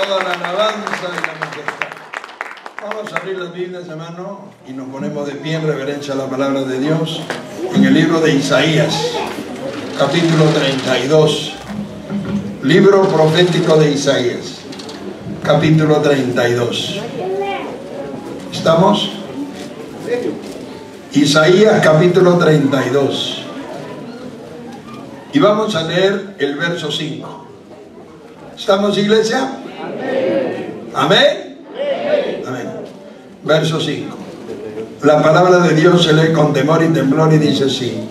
toda la alabanza y la majestad. Vamos a abrir las Biblias, hermano, y nos ponemos de pie en reverencia a la palabra de Dios en el libro de Isaías, capítulo 32. Libro profético de Isaías, capítulo 32. ¿Estamos? Isaías, capítulo 32. Y vamos a leer el verso 5. ¿Estamos, iglesia? Amén. ¿Amén? Amén. Verso 5. La palabra de Dios se lee con temor y temblor y dice así: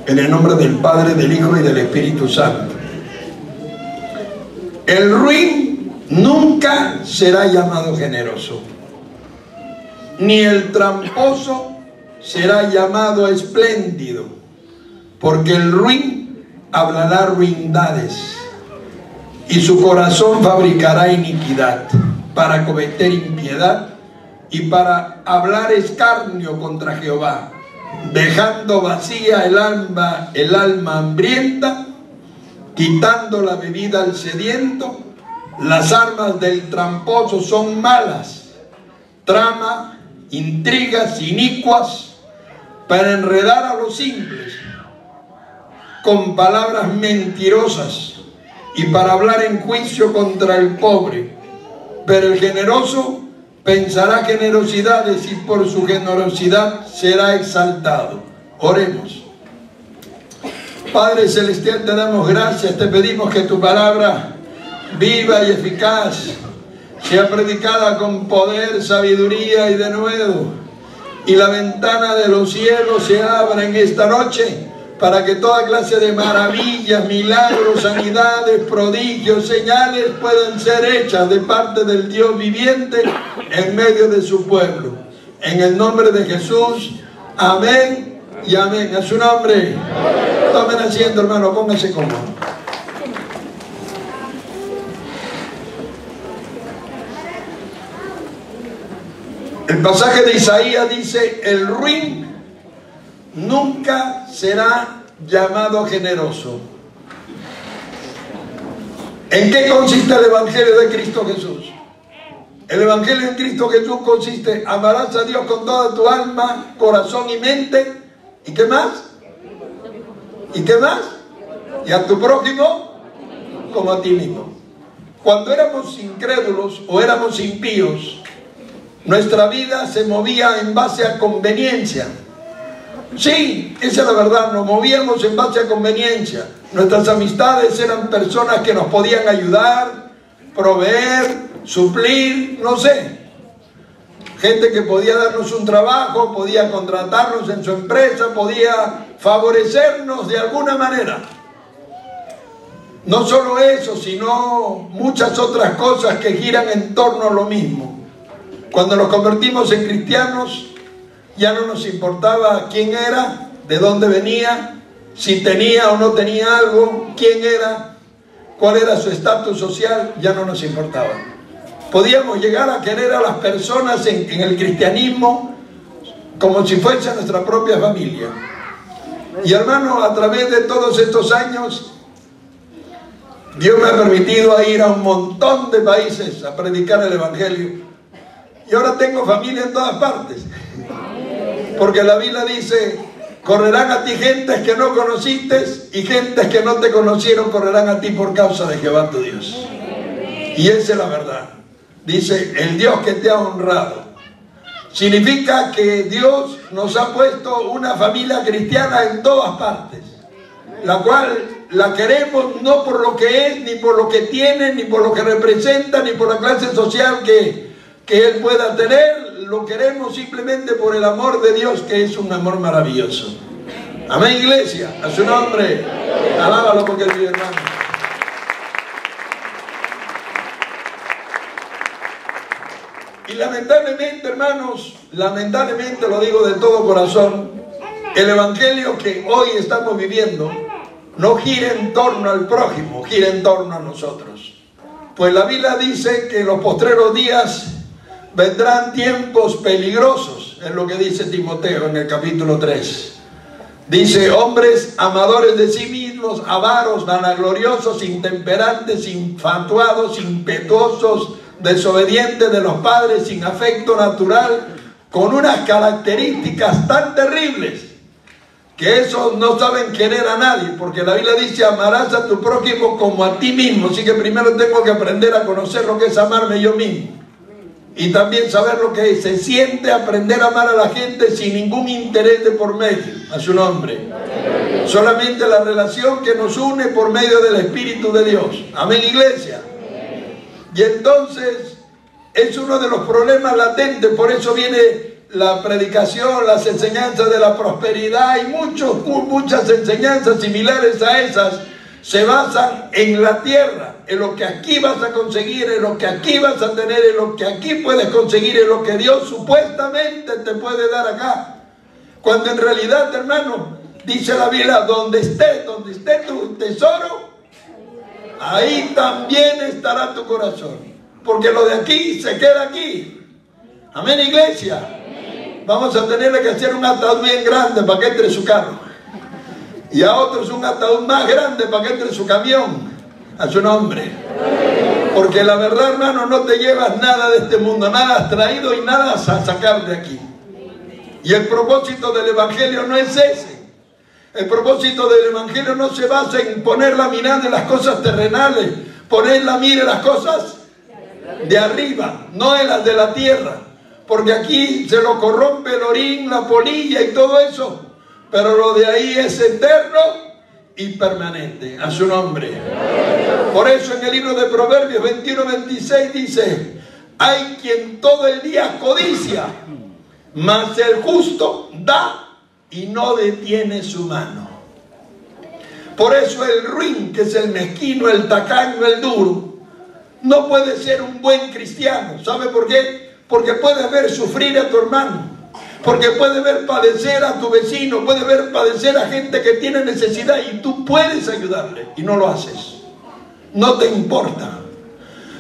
en el nombre del Padre, del Hijo y del Espíritu Santo. El ruin nunca será llamado generoso, ni el tramposo será llamado espléndido, porque el ruin hablará ruindades y su corazón fabricará iniquidad para cometer impiedad y para hablar escarnio contra Jehová, dejando vacía el alma hambrienta, quitando la bebida al sediento. Las armas del tramposo son malas, trama intrigas inicuas para enredar a los simples con palabras mentirosas y para hablar en juicio contra el pobre. Pero el generoso pensará generosidades y por su generosidad será exaltado. Oremos. Padre celestial, te damos gracias, te pedimos que tu palabra viva y eficaz sea predicada con poder, sabiduría y denuedo, y la ventana de los cielos se abra en esta noche para que toda clase de maravillas, milagros, sanidades, prodigios, señales puedan ser hechas de parte del Dios viviente en medio de su pueblo. En el nombre de Jesús, amén y amén. A su nombre. Tomen asiento, hermano, pónganse cómodos. El pasaje de Isaías dice: el ruin nunca será llamado generoso. ¿En qué consiste el Evangelio de Cristo Jesús? El Evangelio de Cristo Jesús consiste: amarás a Dios con toda tu alma, corazón y mente. ¿Y qué más? ¿Y qué más? Y a tu prójimo como a ti mismo. Cuando éramos incrédulos o éramos impíos, nuestra vida se movía en base a conveniencia. Sí, esa es la verdad, nos movíamos en base a conveniencia. Nuestras amistades eran personas que nos podían ayudar, proveer, suplir, no sé. Gente que podía darnos un trabajo, podía contratarnos en su empresa, podía favorecernos de alguna manera. No solo eso, sino muchas otras cosas que giran en torno a lo mismo. Cuando nos convertimos en cristianos, ya no nos importaba quién era, de dónde venía, si tenía o no tenía algo, quién era, cuál era su estatus social, ya no nos importaba. Podíamos llegar a querer a las personas en el cristianismo como si fuese nuestra propia familia. Y hermano, a través de todos estos años, Dios me ha permitido ir a un montón de países a predicar el Evangelio. Y ahora tengo familia en todas partes. Porque la Biblia dice: correrán a ti gentes que no conociste, y gentes que no te conocieron correrán a ti por causa de Jehová tu Dios. Y esa es la verdad. Dice: el Dios que te ha honrado. Significa que Dios nos ha puesto una familia cristiana en todas partes, la cual la queremos no por lo que es, ni por lo que tiene, ni por lo que representa, ni por la clase social que Él pueda tener. Lo queremos simplemente por el amor de Dios, que es un amor maravilloso. Amén, iglesia. A su nombre. Alábalo porque es mi hermano. Y lamentablemente, hermanos, lamentablemente, lo digo de todo corazón, el Evangelio que hoy estamos viviendo no gira en torno al prójimo, gira en torno a nosotros. Pues la Biblia dice que en los postreros días vendrán tiempos peligrosos, es lo que dice Timoteo en el capítulo 3. Dice: hombres amadores de sí mismos, mismos, avaros, vanagloriosos, intemperantes, infatuados, impetuosos, desobedientes de los padres, sin afecto natural, con unas características tan terribles que esos no saben querer a nadie, porque la Biblia dice: amarás a tu prójimo como a ti mismo. Así que primero tengo que aprender a conocer lo que es amarme yo mismo, y también saber lo que se siente aprender a amar a la gente sin ningún interés de por medio. A su nombre. Solamente la relación que nos une por medio del Espíritu de Dios. Amén, iglesia. Y entonces es uno de los problemas latentes. Por eso viene la predicación, las enseñanzas de la prosperidad y muchas enseñanzas similares a esas se basan en la tierra, en lo que aquí vas a conseguir, en lo que aquí vas a tener, en lo que aquí puedes conseguir, en lo que Dios supuestamente te puede dar acá. Cuando en realidad, hermano, dice la Biblia: donde esté tu tesoro, ahí también estará tu corazón. Porque lo de aquí se queda aquí. Amén, iglesia. Vamos a tenerle que hacer un ataúd bien grande para que entre su carro, y a otros un ataúd más grande para que entre su camión. A su nombre. Porque la verdad, hermano, no te llevas nada de este mundo, nada has traído y nada vas a sacar de aquí. Y el propósito del Evangelio no es ese. El propósito del Evangelio no se basa en poner la mirada en las cosas terrenales, poner la mira en las cosas de arriba, no en las de la tierra. Porque aquí se lo corrompe el orín, la polilla y todo eso. Pero lo de ahí es eterno y permanente. A su nombre. Por eso en el libro de Proverbios 21-26 dice: hay quien todo el día codicia, mas el justo da y no detiene su mano. Por eso el ruin, que es el mezquino, el tacaño, el duro, no puede ser un buen cristiano. ¿Sabe por qué? Porque puede ver sufrir a tu hermano, porque puede ver padecer a tu vecino, puede ver padecer a gente que tiene necesidad, y tú puedes ayudarle y no lo haces. No te importa.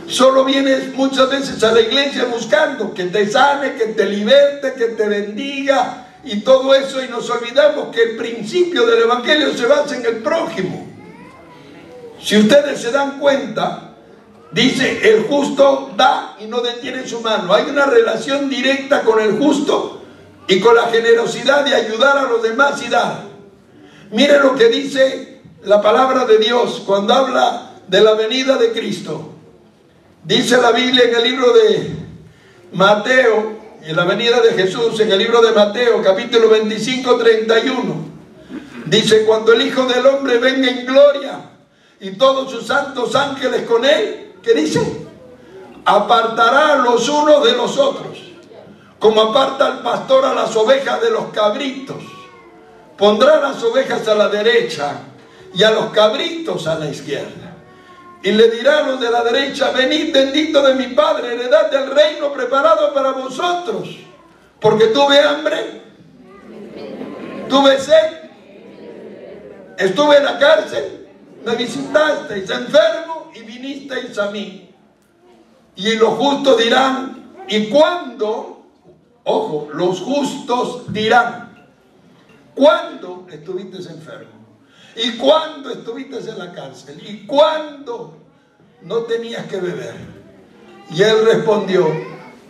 Solo vienes muchas veces a la iglesia buscando que te sane, que te liberte, que te bendiga y todo eso, y nos olvidamos que el principio del Evangelio se basa en el prójimo. Si ustedes se dan cuenta, dice: el justo da y no detiene su mano. Hay una relación directa con el justo y con la generosidad de ayudar a los demás y dar. Mire lo que dice la palabra de Dios cuando habla de la venida de Cristo. Dice la Biblia en el libro de Mateo, en la venida de Jesús, en el libro de Mateo, capítulo 25, 31. Dice: cuando el Hijo del Hombre venga en gloria y todos sus santos ángeles con él, ¿qué dice? Apartará a los unos de los otros, como aparta el pastor a las ovejas de los cabritos. Pondrá las ovejas a la derecha y a los cabritos a la izquierda. Y le dirá a los de la derecha: venid, bendito de mi Padre, heredad del reino preparado para vosotros, porque tuve hambre, tuve sed, estuve en la cárcel, me visitasteis, enfermo y vinisteis a mí. Y los justos dirán: ¿y cuándo? Ojo, los justos dirán: ¿cuándo estuviste enfermo? ¿Y cuándo estuviste en la cárcel? ¿Y cuándo no tenías que beber? Y él respondió: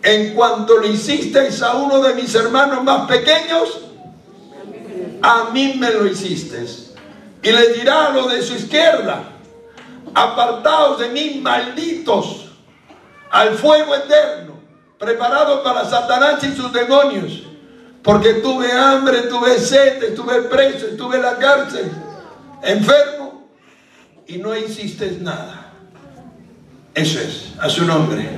en cuanto lo hicisteis a uno de mis hermanos más pequeños, a mí me lo hicisteis. Y le dirá a los de su izquierda: apartaos de mí, malditos, al fuego eterno, preparado para Satanás y sus demonios, porque tuve hambre, tuve sed, estuve preso, estuve en la cárcel, enfermo, y no hiciste nada. Eso es, a su nombre.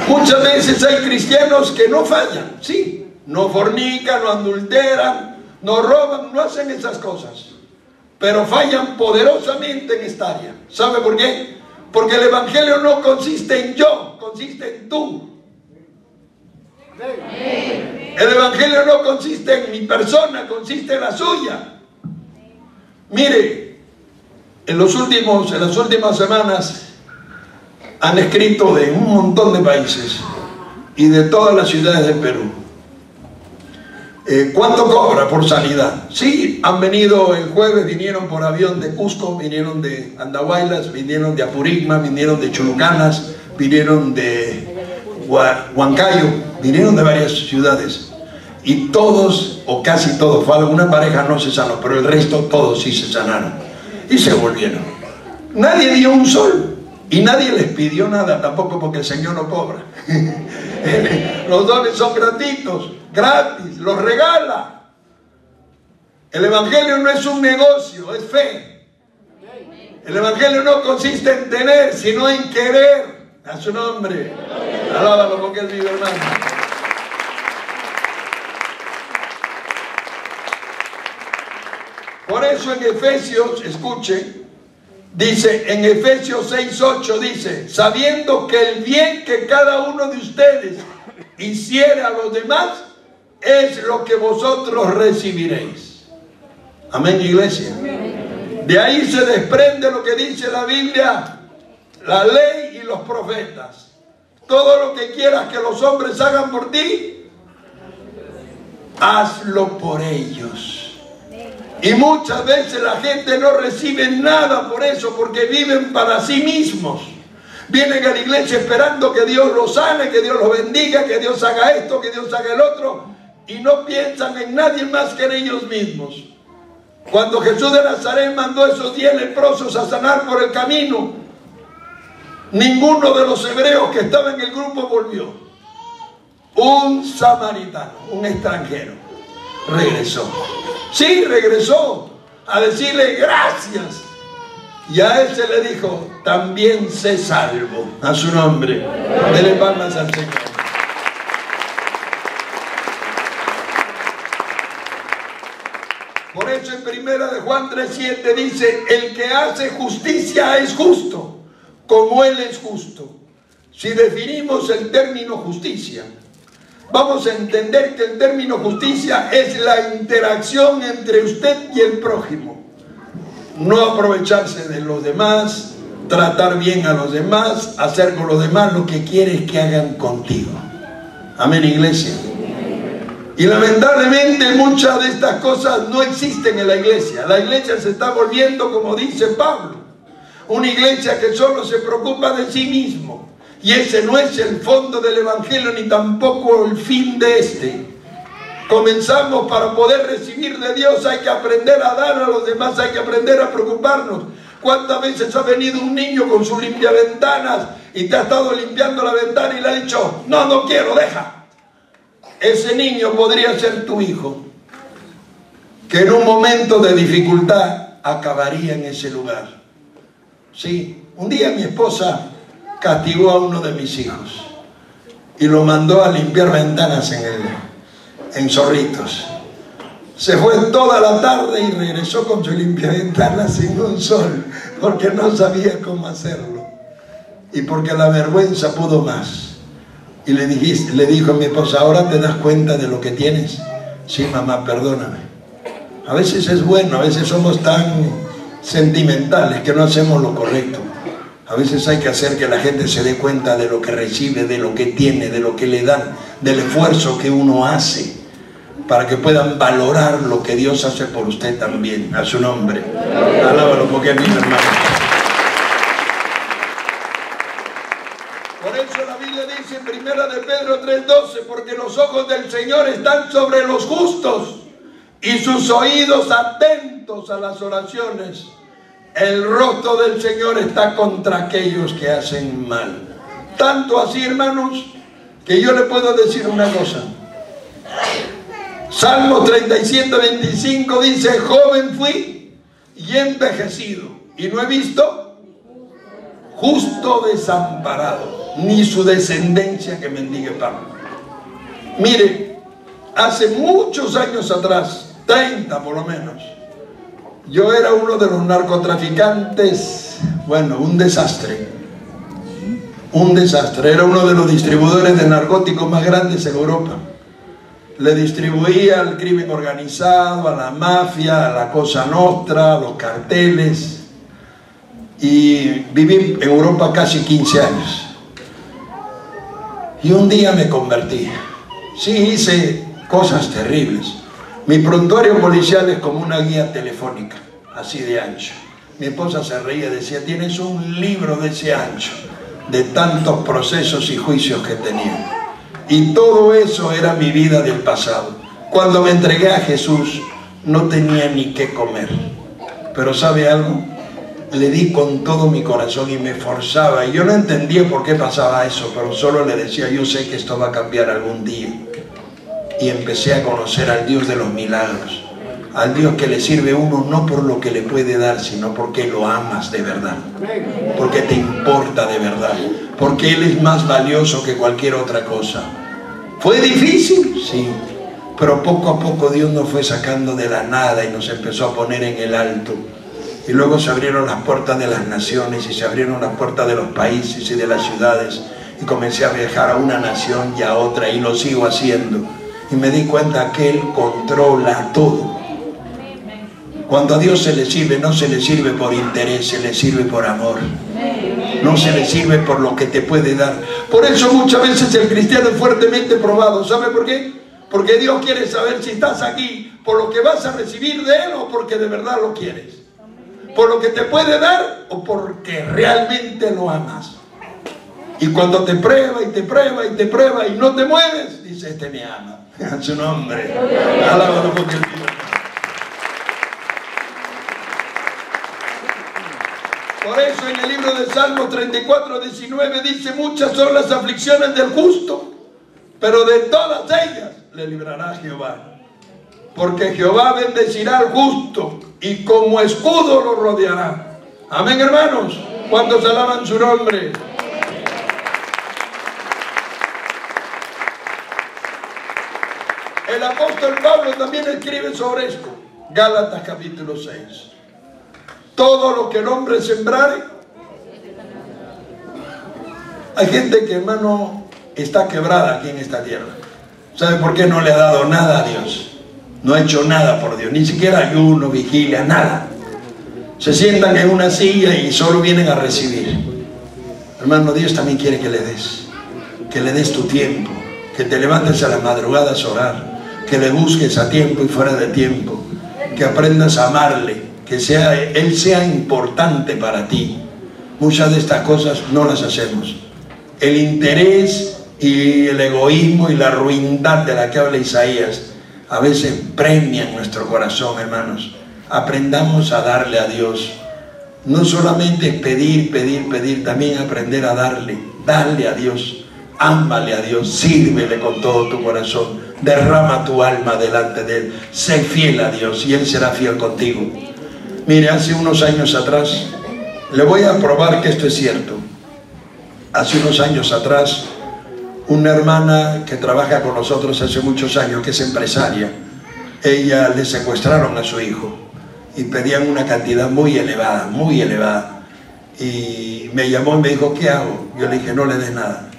Muchas veces hay cristianos que no fallan, sí, no fornican, no adulteran, no roban, no hacen esas cosas, pero fallan poderosamente en esta área. ¿Sabe por qué? Porque el Evangelio no consiste en yo, consiste en tú. El Evangelio no consiste en mi persona, consiste en la suya. Mire, en las últimas semanas han escrito de un montón de países y de todas las ciudades del Perú. ¿Cuánto cobra por sanidad? Sí, han venido el jueves, vinieron por avión de Cusco, vinieron de Andahuaylas, vinieron de Apurigma, vinieron de Chulucanas, vinieron de Huancayo, vinieron de varias ciudades. Y todos, o casi todos, una pareja no se sanó, pero el resto todos sí se sanaron. Y se volvieron. Nadie dio un sol. Y nadie les pidió nada, tampoco, porque el Señor no cobra. Los dones son gratuitos, gratis, los regala. El Evangelio no es un negocio, es fe. El Evangelio no consiste en tener, sino en querer. A su nombre. Alábalo porque es mi hermano. Por eso en Efesios, escuche, dice, en Efesios 6:8 dice, sabiendo que el bien que cada uno de ustedes hiciere a los demás, es lo que vosotros recibiréis. Amén, iglesia. De ahí se desprende lo que dice la Biblia, la ley y los profetas. Todo lo que quieras que los hombres hagan por ti, hazlo por ellos. Y muchas veces la gente no recibe nada por eso, porque viven para sí mismos. Vienen a la iglesia esperando que Dios los sane, que Dios los bendiga, que Dios haga esto, que Dios haga el otro, y no piensan en nadie más que en ellos mismos. Cuando Jesús de Nazaret mandó a esos 10 leprosos a sanar por el camino, ninguno de los hebreos que estaban en el grupo volvió. Un samaritano, un extranjero, regresó. Sí, regresó a decirle gracias. Y a él se le dijo, también sé salvo. A su nombre. Dele palmas al Señor. Por eso en primera de Juan 3:7 dice, el que hace justicia es justo, como él es justo. Si definimos el término justicia, vamos a entender que el término justicia es la interacción entre usted y el prójimo. No aprovecharse de los demás, tratar bien a los demás, hacer con los demás lo que quieres que hagan contigo. Amén, iglesia. Y lamentablemente muchas de estas cosas no existen en la iglesia. La iglesia se está volviendo, como dice Pablo, una iglesia que solo se preocupa de sí mismo. Y ese no es el fondo del Evangelio, ni tampoco el fin de este. Comenzamos para poder recibir de Dios, hay que aprender a dar a los demás, hay que aprender a preocuparnos. ¿Cuántas veces ha venido un niño con su limpiaventanas y te ha estado limpiando la ventana y le ha dicho, no, no quiero, deja? Ese niño podría ser tu hijo, que en un momento de dificultad acabaría en ese lugar. Sí, un día mi esposa castigó a uno de mis hijos y lo mandó a limpiar ventanas en Zorritos. Se fue toda la tarde y regresó con su limpiaventanas sin un sol, porque no sabía cómo hacerlo y porque la vergüenza pudo más. Y le dijo a mi esposa, ¿ahora te das cuenta de lo que tienes? Sí, mamá, perdóname. A veces es bueno, a veces somos tan sentimentales que no hacemos lo correcto. A veces hay que hacer que la gente se dé cuenta de lo que recibe, de lo que tiene, de lo que le dan, del esfuerzo que uno hace, para que puedan valorar lo que Dios hace por usted también. A su nombre. Alábalo porque es mi hermano. Por eso la Biblia dice en primera de Pedro 3:12, porque los ojos del Señor están sobre los justos y sus oídos atentos a las oraciones. El rostro del Señor está contra aquellos que hacen mal. Tanto así, hermanos, que yo le puedo decir una cosa. Salmo 37:25 dice, joven fui y envejecido, y no he visto justo desamparado, ni su descendencia que mendigue pan. Mire, hace muchos años atrás, 30 por lo menos, yo era uno de los narcotraficantes, bueno, un desastre, era uno de los distribuidores de narcóticos más grandes en Europa. Le distribuía al crimen organizado, a la mafia, a la Cosa Nostra, a los carteles, y viví en Europa casi 15 años. Y un día me convertí. Sí, hice cosas terribles. Mi prontuario policial es como una guía telefónica, así de ancho. Mi esposa se reía y decía, tienes un libro de ese ancho, de tantos procesos y juicios que tenía. Y todo eso era mi vida del pasado. Cuando me entregué a Jesús, no tenía ni qué comer. Pero ¿sabe algo? Le di con todo mi corazón y me forzaba. Y yo no entendía por qué pasaba eso, pero solo le decía, yo sé que esto va a cambiar algún día. Y empecé a conocer al Dios de los milagros. Al Dios que le sirve a uno no por lo que le puede dar, sino porque lo amas de verdad. Porque te importa de verdad. Porque Él es más valioso que cualquier otra cosa. ¿Fue difícil? Sí. Pero poco a poco Dios nos fue sacando de la nada y nos empezó a poner en el alto. Y luego se abrieron las puertas de las naciones y se abrieron las puertas de los países y de las ciudades. Y comencé a viajar a una nación y a otra y lo sigo haciendo. Y me di cuenta que Él controla todo. Cuando a Dios se le sirve, no se le sirve por interés, se le sirve por amor. No se le sirve por lo que te puede dar. Por eso muchas veces el cristiano es fuertemente probado. ¿Sabe por qué? Porque Dios quiere saber si estás aquí por lo que vas a recibir de Él o porque de verdad lo quieres. Por lo que te puede dar o porque realmente lo amas. Y cuando te prueba y te prueba y te prueba y no te mueves, dice, este me ama. A su nombre. Alábalo porque Él vive. Por eso en el libro de Salmos 34:19 dice, muchas son las aflicciones del justo, pero de todas ellas le librará Jehová. Porque Jehová bendecirá al justo y como escudo lo rodeará. Amén, hermanos. ¿Cuántos alaban su nombre? El apóstol Pablo también escribe sobre esto. Gálatas capítulo 6. Todo lo que el hombre sembrare. Hay gente que, hermano, está quebrada aquí en esta tierra. ¿Sabe por qué no le ha dado nada a Dios? No ha hecho nada por Dios, ni siquiera ayuno, vigilia, nada. Se sientan en una silla y solo vienen a recibir. Hermano, Dios también quiere que le des tu tiempo, que te levantes a las madrugadas a orar, que le busques a tiempo y fuera de tiempo, que aprendas a amarle, que Él sea importante para ti. Muchas de estas cosas no las hacemos. El interés y el egoísmo y la ruindad de la que habla Isaías a veces premian nuestro corazón, hermanos. Aprendamos a darle a Dios. No solamente es pedir, pedir, pedir, también aprender a darle. Dale a Dios, ámale a Dios, sírvele con todo tu corazón, derrama tu alma delante de Él, sé fiel a Dios y Él será fiel contigo. Mire, hace unos años atrás, le voy a probar que esto es cierto. Hace unos años atrás, una hermana que trabaja con nosotros hace muchos años, que es empresaria, ella le secuestraron a su hijo y pedían una cantidad muy elevada, muy elevada. Y me llamó y me dijo, ¿qué hago? Yo le dije, no le des nada.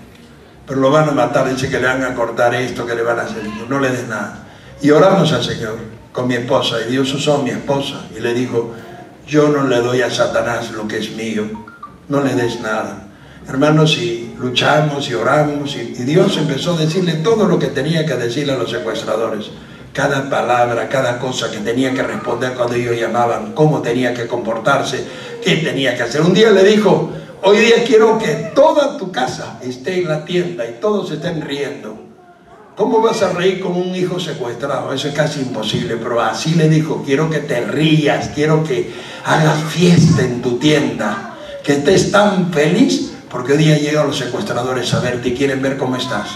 Pero lo van a matar, dice que le van a cortar esto, que le van a hacer. Dijo, no le des nada. Y oramos al Señor con mi esposa, y Dios usó a mi esposa y le dijo, yo no le doy a Satanás lo que es mío, no le des nada. Hermanos, y luchamos y oramos y Dios empezó a decirle todo lo que tenía que decirle a los secuestradores, cada palabra, cada cosa que tenía que responder cuando ellos llamaban, cómo tenía que comportarse, qué tenía que hacer. Un día le dijo, hoy día quiero que toda tu casa esté en la tienda y todos estén riendo. ¿Cómo vas a reír con un hijo secuestrado? Eso es casi imposible, pero así le dijo, quiero que te rías, quiero que hagas fiesta en tu tienda, que estés tan feliz, porque hoy día llegan los secuestradores a verte y quieren ver cómo estás.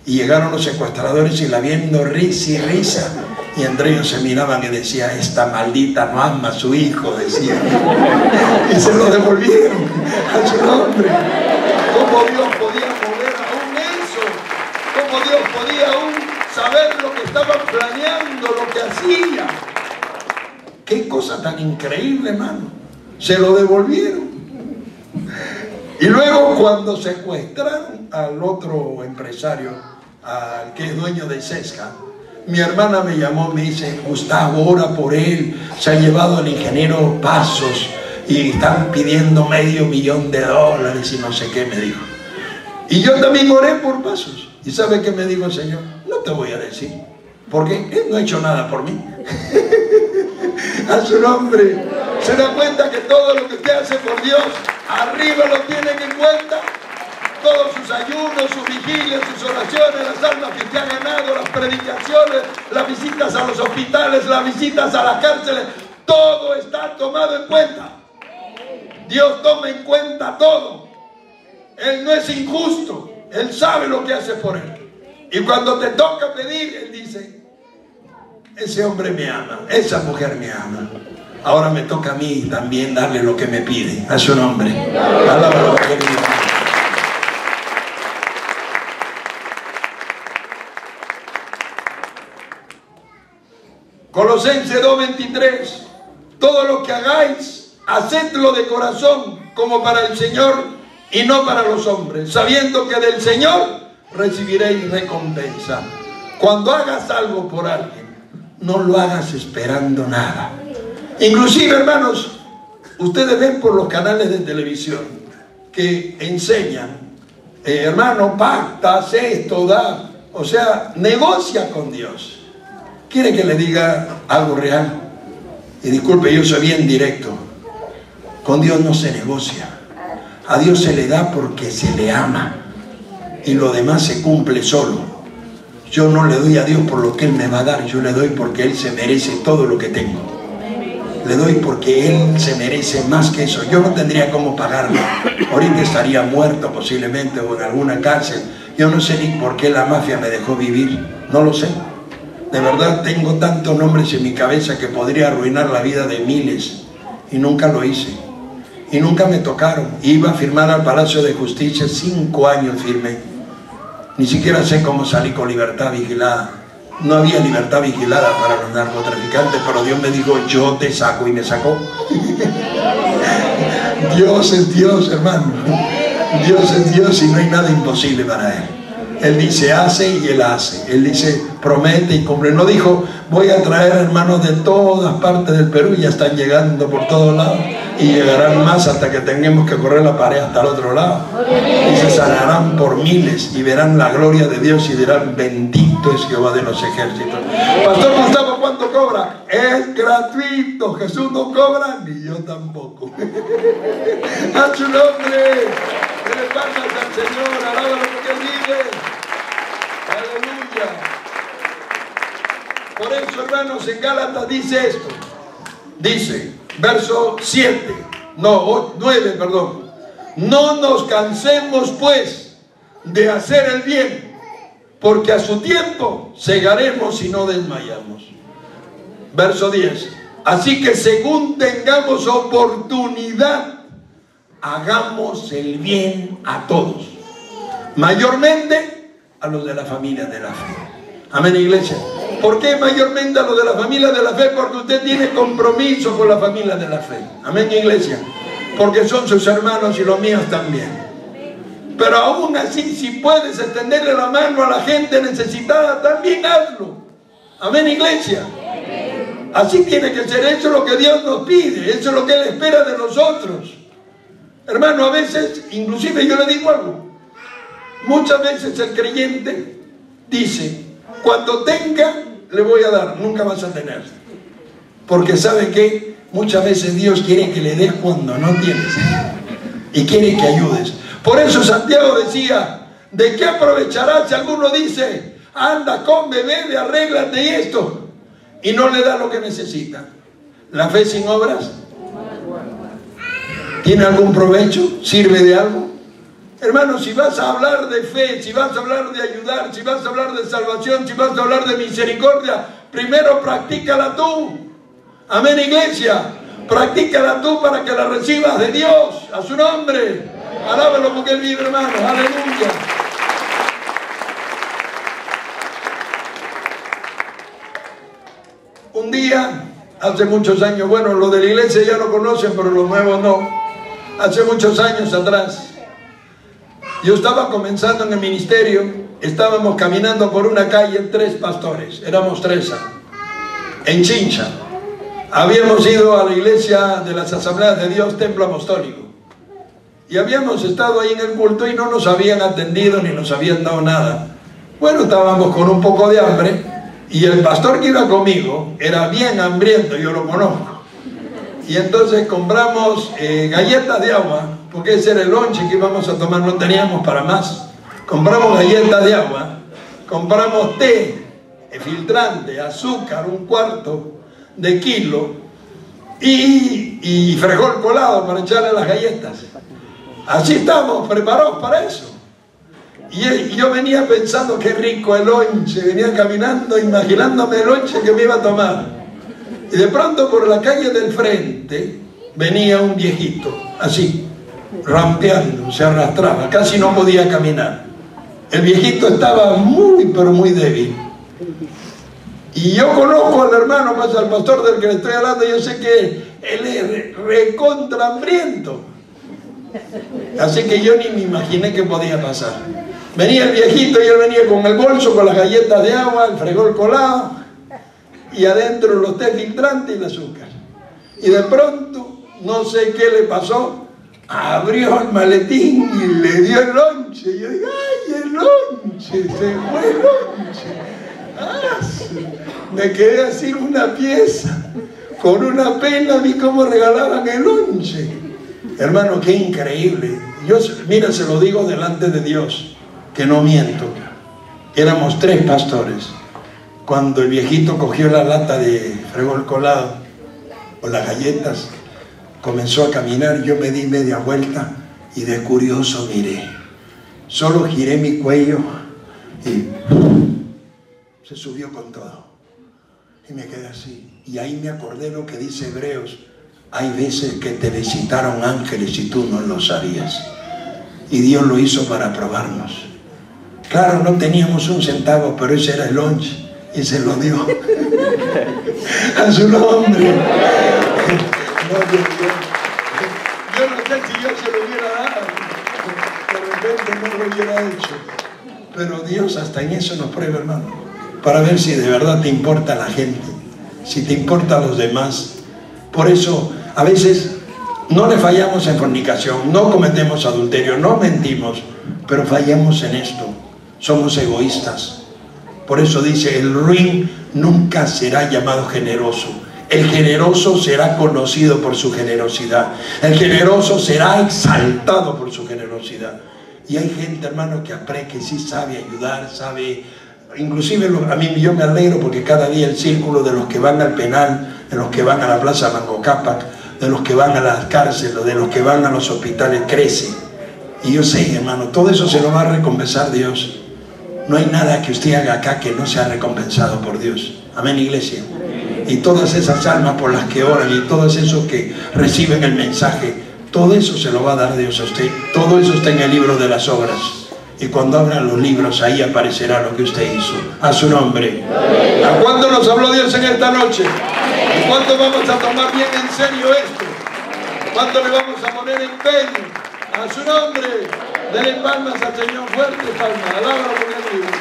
Y llegaron los secuestradores y la viendo risa y risa, y entre ellos se miraban y decía, esta maldita no ama a su hijo, decía. Y se lo devolvieron a su nombre. ¿Cómo Dios podía mover aún eso? ¿Cómo Dios podía aún saber lo que estaban planeando, lo que hacía? Qué cosa tan increíble, hermano. Se lo devolvieron. Y luego cuando secuestraron al otro empresario, al que es dueño de Sesca, mi hermana me llamó, me dice, Gustavo, ora por él, se ha llevado al ingeniero Pasos y están pidiendo $500,000 y no sé qué, me dijo. Y yo también oré por Pasos. ¿Y sabe qué me dijo el Señor? No te voy a decir, porque Él no ha hecho nada por mí. A su nombre. ¿Se da cuenta que todo lo que usted hace por Dios, arriba lo tienen en cuenta? Todos sus ayunos, sus vigilias, sus oraciones, las almas que usted ha ganado, las predicaciones, las visitas a los hospitales, las visitas a las cárceles, todo está tomado en cuenta. Dios toma en cuenta todo. Él no es injusto. Él sabe lo que hace por él. Y cuando te toca pedir, Él dice: ese hombre me ama, esa mujer me ama. Ahora me toca a mí también darle lo que me pide. A su nombre. Alábalo, querido. Colosenses 2:23. Todo lo que hagáis, hacedlo de corazón, como para el Señor y no para los hombres, sabiendo que del Señor recibiréis recompensa. Cuando hagas algo por alguien, no lo hagas esperando nada. Inclusive, hermanos, ustedes ven por los canales de televisión que enseñan, hermano, pacta, haz esto, da, o sea, negocia con Dios. ¿Quiere que le diga algo real? Y disculpe, yo soy bien directo. Con Dios no se negocia. A Dios se le da porque se le ama. Y lo demás se cumple solo. Yo no le doy a Dios por lo que Él me va a dar. Yo le doy porque Él se merece todo lo que tengo. Le doy porque Él se merece más que eso. Yo no tendría cómo pagarlo. Ahorita estaría muerto posiblemente o en alguna cárcel. Yo no sé ni por qué la mafia me dejó vivir. No lo sé. De verdad tengo tantos nombres en mi cabeza que podría arruinar la vida de miles. Y nunca lo hice. Y nunca me tocaron. Iba a firmar al Palacio de Justicia, 5 años firmé. Ni siquiera sé cómo salí con libertad vigilada. No había libertad vigilada para los narcotraficantes, pero Dios me dijo: yo te saco, y me sacó. Dios es Dios, hermano. Dios es Dios y no hay nada imposible para Él. Él dice hace y Él hace. Él dice promete y cumple. No dijo voy a traer hermanos de todas partes del Perú, y ya están llegando por todos lados. Y llegarán más hasta que tengamos que correr la pared hasta el otro lado. Y se sanarán por miles y verán la gloria de Dios y dirán: bendito es Jehová de los ejércitos. Pastor Gustavo, ¿cuánto cobra? Es gratuito. Jesús no cobra, ni yo tampoco. A su nombre. Que le palmas al Señor, alábalo porque Él vive. Aleluya. Por eso, hermanos, en Gálatas dice esto. Dice, verso 9, perdón. No nos cansemos pues de hacer el bien, porque a su tiempo segaremos y no desmayamos. Verso 10. Así que según tengamos oportunidad, hagamos el bien a todos, mayormente a los de la familia de la fe. Amén, iglesia. ¿Por qué mayormente a los de la familia de la fe? Porque usted tiene compromiso con la familia de la fe. Amén, iglesia. Porque son sus hermanos y los míos también. Pero aún así, si puedes extenderle la mano a la gente necesitada, también hazlo. Amén, iglesia. Así tiene que ser. Eso es lo que Dios nos pide. Eso es lo que Él espera de nosotros. Hermano, a veces, inclusive yo le digo algo. Muchas veces el creyente dice: cuando tenga, le voy a dar. Nunca vas a tener. Porque ¿sabe qué? Muchas veces Dios quiere que le des cuando no tienes. Y quiere que ayudes. Por eso Santiago decía: ¿de qué aprovechará si alguno dice: anda, come, bebe, arréglate y esto? Y no le da lo que necesita. La fe sin obras ¿tiene algún provecho? ¿Sirve de algo? Hermano, si vas a hablar de fe, si vas a hablar de ayudar, si vas a hablar de salvación, si vas a hablar de misericordia, primero practícala tú. Amén, iglesia. Practícala tú para que la recibas de Dios. A su nombre. Alábalo porque Él vive, hermano. Aleluya. Un día, hace muchos años, bueno, lo de la iglesia ya lo conocen, pero los nuevos no. Hace muchos años atrás, yo estaba comenzando en el ministerio. Estábamos caminando por una calle, 3 pastores, éramos 3 en Chincha. Habíamos ido a la iglesia de las Asambleas de Dios, Templo Apostólico, y habíamos estado ahí en el culto y no nos habían atendido ni nos habían dado nada. Bueno, estábamos con un poco de hambre Y el pastor que iba conmigo era bien hambriento, yo lo conozco. Y entonces compramos galletas de agua, porque ese era el lonche que íbamos a tomar, no teníamos para más. Compramos galletas de agua, compramos té, filtrante, azúcar, 1/4 de kilo y frijol colado para echarle a las galletas. Así estamos preparados para eso. Y yo venía pensando qué rico el lonche, venía caminando imaginándome el lonche que me iba a tomar. Y de pronto por la calle del frente venía un viejito, así, rampeando, se arrastraba, casi no podía caminar. El viejito estaba muy, pero muy débil. Y yo conozco al hermano, más al pastor del que le estoy hablando, yo sé que él es recontra hambriento. Así que yo ni me imaginé qué podía pasar. Venía el viejito y él venía con el bolso, con las galletas de agua, el frijol colado, y adentro los té filtrantes y el azúcar. Y de pronto, no sé qué le pasó, abrió el maletín y le dio el lonche. Y yo digo, ¡ay, el lonche! Se fue el lonche. ¡Ah! Me quedé así una pieza, con una pena, vi cómo regalaban el lonche. Hermano, qué increíble. Yo, mira, se lo digo delante de Dios, que no miento. Éramos 3 pastores. Cuando el viejito cogió la lata de frijol colado o las galletas, comenzó a caminar, yo me di media vuelta y de curioso miré. Solo giré mi cuello y se subió con todo. Y me quedé así. Y ahí me acordé lo que dice Hebreos. Hay veces que te visitaron ángeles y tú no lo sabías. Y Dios lo hizo para probarnos. Claro, no teníamos un centavo, pero ese era el lunch. Y se lo dio. A su nombre. Yo no sé si yo se lo hubiera dado. De repente no lo hubiera hecho. Pero Dios hasta en eso nos prueba, hermano. Para ver si de verdad te importa la gente. Si te importa a los demás. Por eso, a veces no le fallamos en fornicación, no cometemos adulterio, no mentimos, pero fallamos en esto. Somos egoístas. Por eso dice, el ruin nunca será llamado generoso. El generoso será conocido por su generosidad. El generoso será exaltado por su generosidad. Y hay gente, hermano, que sí sabe ayudar, sabe... Inclusive a mí yo me alegro porque cada día el círculo de los que van al penal, de los que van a la Plaza Mango Cápac, de los que van a las cárceles, de los que van a los hospitales, crece. Y yo sé, hermano, todo eso se lo va a recompensar Dios. No hay nada que usted haga acá que no sea recompensado por Dios. Amén, iglesia. Y todas esas almas por las que oran y todos esos que reciben el mensaje, todo eso se lo va a dar Dios a usted. Todo eso está en el libro de las obras. Y cuando abran los libros, ahí aparecerá lo que usted hizo. A su nombre. ¿A cuánto nos habló Dios en esta noche? ¿A cuánto vamos a tomar bien en serio esto? ¿Cuánto le vamos a poner empeño? A su nombre. Denle palmas al Señor, fuerte palmas. Alábalo con el libro.